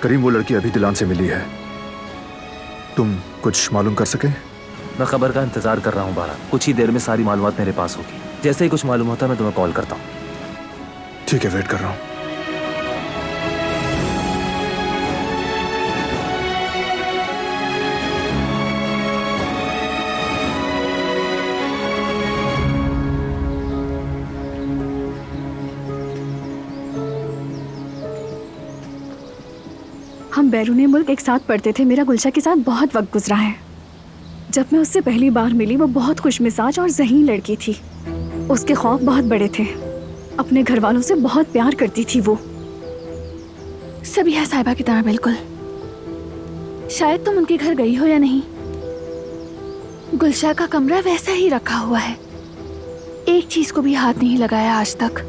करीम, वो लड़की अभी दिलान से मिली है। तुम कुछ मालूम कर सके? मैं खबर का इंतजार कर रहा हूँ बारा। कुछ ही देर में सारी मालूमात मेरे पास होगी। जैसे ही कुछ मालूम होता है मैं तुम्हें कॉल करता हूँ। ठीक है, वेट कर रहा हूँ। हम बैरूनी मुल्क एक साथ पढ़ते थे। मेरा गुलशा के साथ बहुत वक्त गुजरा है। जब मैं उससे पहली बार मिली वो बहुत खुशमिजाज और ज़हीन लड़की थी। उसके ख्वाब बहुत बड़े थे। अपने घर वालों से बहुत प्यार करती थी वो। सबिहा साहिबा की तरह बिल्कुल। शायद तुम उनके घर गई हो या नहीं। गुलशा का कमरा वैसा ही रखा हुआ है। एक चीज को भी हाथ नहीं लगाया आज तक।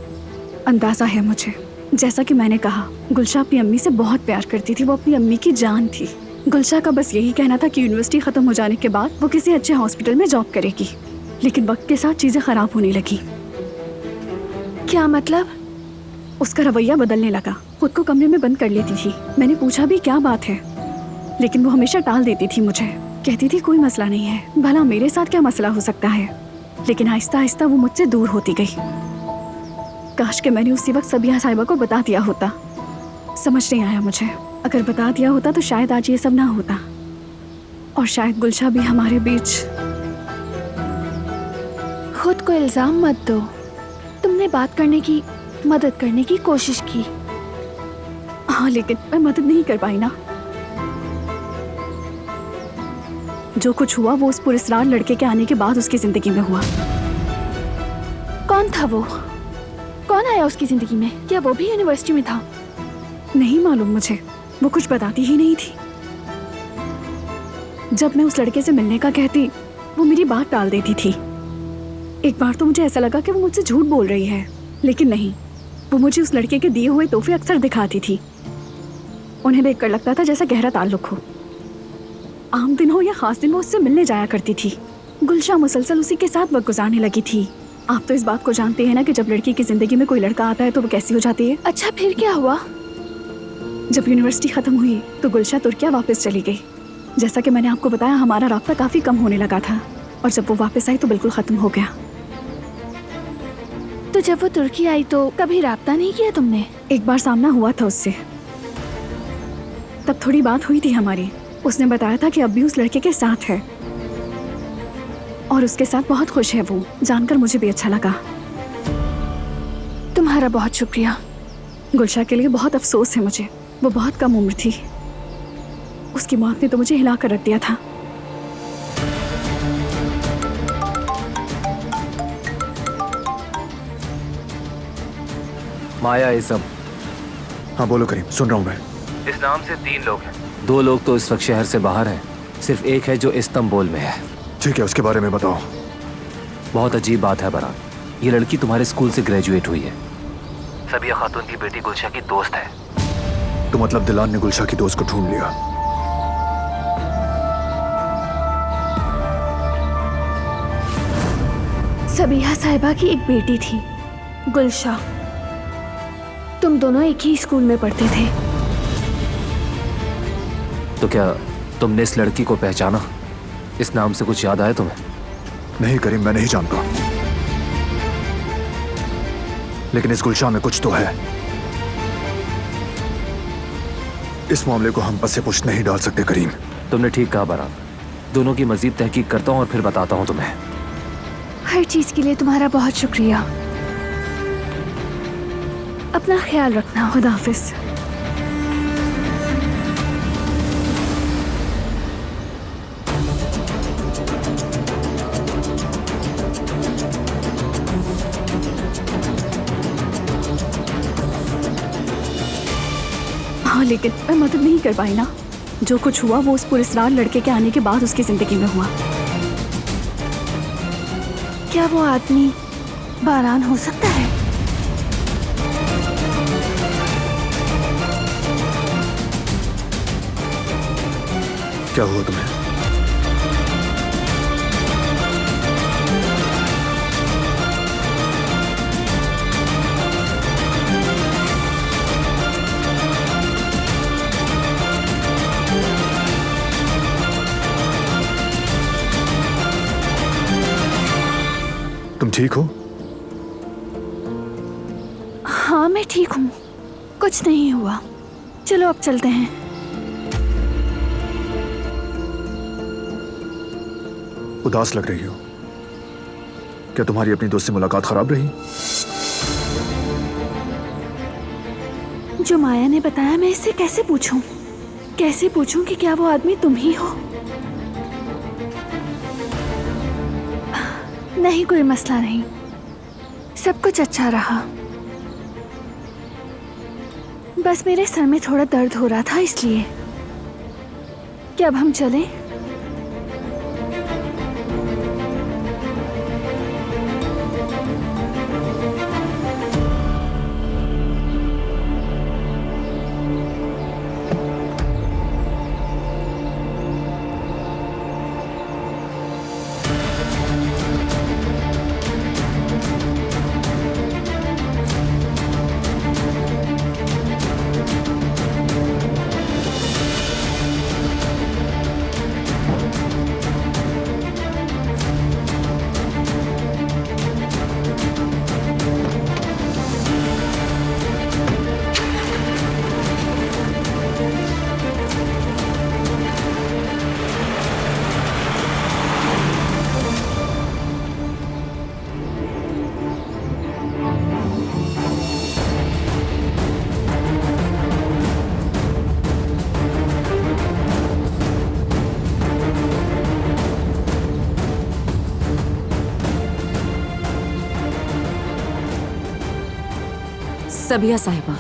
अंदाज़ा है मुझे। जैसा कि मैंने कहा, गुलशा अपनी अम्मी से बहुत प्यार करती थी। वो अपनी अम्मी की जान थी। गुलशा का बस यही कहना था कि यूनिवर्सिटी ख़त्म हो जाने के बाद वो किसी अच्छे हॉस्पिटल में जॉब करेगी। लेकिन वक्त के साथ चीज़ें ख़राब होने लगी। क्या मतलब? उसका रवैया बदलने लगा। खुद को कमरे में बंद कर लेती थी। मैंने पूछा भी क्या बात है, लेकिन वो हमेशा टाल देती थी मुझे। कहती थी कोई मसला नहीं है, भला मेरे साथ क्या मसला हो सकता है। लेकिन आहिस्ता आहिस्ता वो मुझसे दूर होती गई। काश के मैंने उसी वक्त सबिहा साहिबा को बता दिया होता। समझ नहीं आया मुझे। अगर बता दिया होता तो शायद आज ये सब ना होता, और शायद गुलशा भी हमारे बीच। खुद को इल्जाम मत दो। तुमने बात करने की, मदद करने की कोशिश की। हाँ, लेकिन मैं मदद नहीं कर पाई ना। जो कुछ हुआ वो उस पुरस्कार लड़के के आने के बाद उसकी जिंदगी में हुआ। कौन था वो? कौन आया उसकी जिंदगी में? क्या वो भी यूनिवर्सिटी में था? नहीं मालूम मुझे। वो कुछ बताती ही नहीं थी। जब मैं उस लड़के से मिलने का कहती, वो मेरी बात टाल देती थी। एक बार तो मुझे ऐसा लगा कि वो मुझसे झूठ बोल रही है, लेकिन नहीं। वो मुझे उस लड़के के दिए हुए तोहफे अक्सर दिखाती थी। उन्हें देखकर लगता था जैसा गहरा ताल्लुक हो। आम दिन हो या खास दिन, वो उससे मिलने जाया करती थी। गुलशा मुसलसल उसी के साथ वक्त गुजारने लगी थी। आप तो इस बात को जानते हैं ना कि जब लड़की की जिंदगी में कोई लड़का आता है तो वो कैसी हो जाती है। अच्छा, फिर क्या हुआ? जब यूनिवर्सिटी खत्म हुई तो गुलशा तुर्किया वापस चली गई। जैसा कि मैंने आपको बताया, हमारा राब्ता काफी कम होने लगा था, और जब वो वापस आई तो बिल्कुल खत्म हो गया। तो जब वो तुर्की आई तो कभी राब्ता नहीं किया तुमने? एक बार सामना हुआ था उससे, तब थोड़ी बात हुई थी हमारी। उसने बताया था कि अब भी उस लड़के के साथ है और उसके साथ बहुत खुश है। वो जानकर मुझे भी अच्छा लगा। तुम्हारा बहुत शुक्रिया। गुलशा के लिए बहुत अफसोस है मुझे। वो बहुत कम उम्र थी। उसकी मौत ने तो मुझे हिला कर रख दिया था। माया इज़म। हाँ बोलो करीम, सुन रहा हूँ मैं। इस नाम से 3 लोग हैं। 2 लोग तो इस वक्त शहर से बाहर हैं। सिर्फ एक है जो इस्तांबुल में है। ठीक है, उसके बारे में बताओ। बहुत अजीब बात है बरान। ये लड़की तुम्हारे स्कूल से ग्रेजुएट हुई है। सबिया खातून की बेटी गुलशा की दोस्त है। तो मतलब दिलान ने गुलशा की दोस्त को ढूंढ लिया। सबिहा साहिबा की एक बेटी थी, गुलशा। तुम दोनों एक ही स्कूल में पढ़ते थे। तो क्या तुमने इस लड़की को पहचाना? इस नाम से कुछ याद आया तुम्हें? नहीं करीम, मैं नहीं जानता, लेकिन इस गुलशा में कुछ तो है। इस मामले को हम पसे पुश नहीं डाल सकते करीम। तुमने ठीक कहा बरान। दोनों की मजीद तहकीक करता हूँ और फिर बताता हूँ तुम्हें। हर चीज के लिए तुम्हारा बहुत शुक्रिया। अपना ख्याल रखना। खुदा हाफिज। हाँ, लेकिन मैं मदद नहीं कर पाई ना। जो कुछ हुआ वो उस पुरस्कार लड़के के आने के बाद उसकी जिंदगी में हुआ। क्या वो आदमी बारान हो सकता है? क्या हुआ तुम्हें? ठीक हो? हाँ मैं ठीक हूँ, कुछ नहीं हुआ। चलो अब चलते हैं। उदास लग रही हो। क्या तुम्हारी अपनी दोस्त से मुलाकात खराब रही? जो माया ने बताया मैं इससे कैसे पूछूं? कैसे पूछूं कि क्या वो आदमी तुम ही हो? नहीं, कोई मसला नहीं, सब कुछ अच्छा रहा। बस मेरे सर में थोड़ा दर्द हो रहा था इसलिए। क्या अब हम चलें? सबिया साहिबा,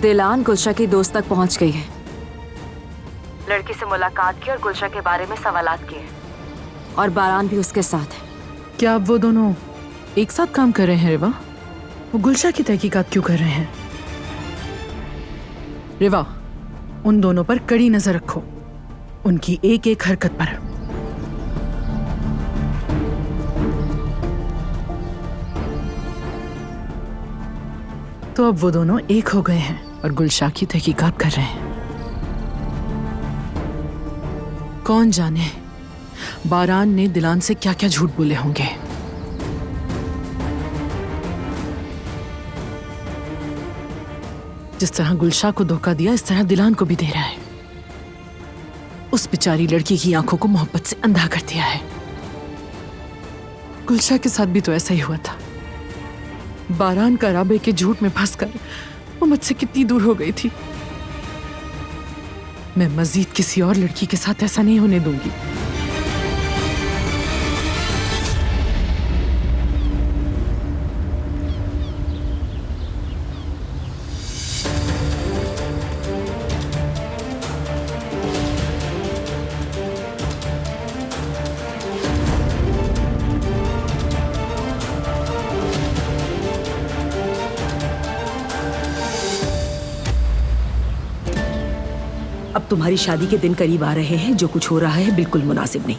दिलान गुलशा की दोस्त तक पहुंच गई है। लड़की से मुलाकात की और गुलशा के बारे में सवालात किए और बारान भी उसके साथ है। क्या अब वो दोनों एक साथ काम कर रहे हैं रिवा? वो गुलशा की तहकीकात क्यों कर रहे हैं? रिवा, उन दोनों पर कड़ी नजर रखो, उनकी एक एक हरकत पर। तो अब वो दोनों एक हो गए हैं और गुलशा की तहकीकात कर रहे हैं। कौन जाने बारान ने दिलान से क्या क्या झूठ बोले होंगे। जिस तरह गुलशा को धोखा दिया, इस तरह दिलान को भी दे रहा है। उस बेचारी लड़की की आंखों को मोहब्बत से अंधा कर दिया है। गुलशा के साथ भी तो ऐसा ही हुआ था। बारान का राबे के झूठ में फंसकर वो मुझसे कितनी दूर हो गई थी। मैं मजीद किसी और लड़की के साथ ऐसा नहीं होने दूंगी। अब तुम्हारी शादी के दिन करीब आ रहे हैं। जो कुछ हो रहा है बिल्कुल मुनासिब नहीं।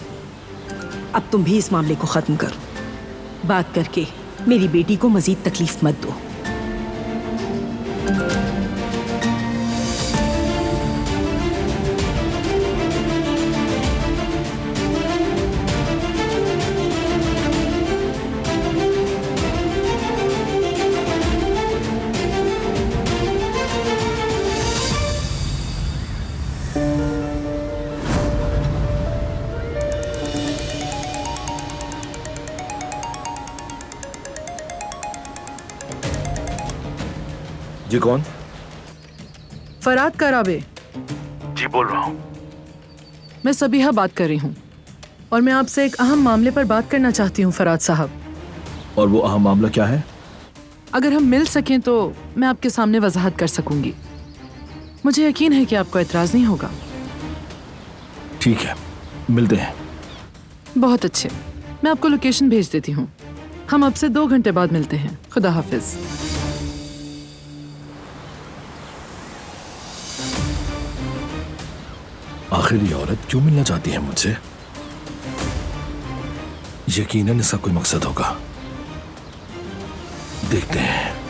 अब तुम भी इस मामले को खत्म करो। बात करके मेरी बेटी को मजीद तकलीफ मत दो। जी कौन? फराद का राबे। जी बोल रहा हूँ। मैं सबिहा बात कर रही हूँ और मैं आपसे एक अहम मामले पर बात करना चाहती हूँ फराद साहब। और वो अहम मामला क्या है? अगर हम मिल सकें तो मैं आपके सामने वजाहत कर सकूंगी। मुझे यकीन है कि आपको एतराज नहीं होगा। ठीक है, मिलते हैं। बहुत अच्छे, मैं आपको लोकेशन भेज देती हूँ। हम अब से 2 घंटे बाद मिलते हैं। खुदा हाफिज। आखिर ये औरत क्यों मिलना चाहती है मुझसे? यकीनन इसका कोई मकसद होगा। देखते हैं।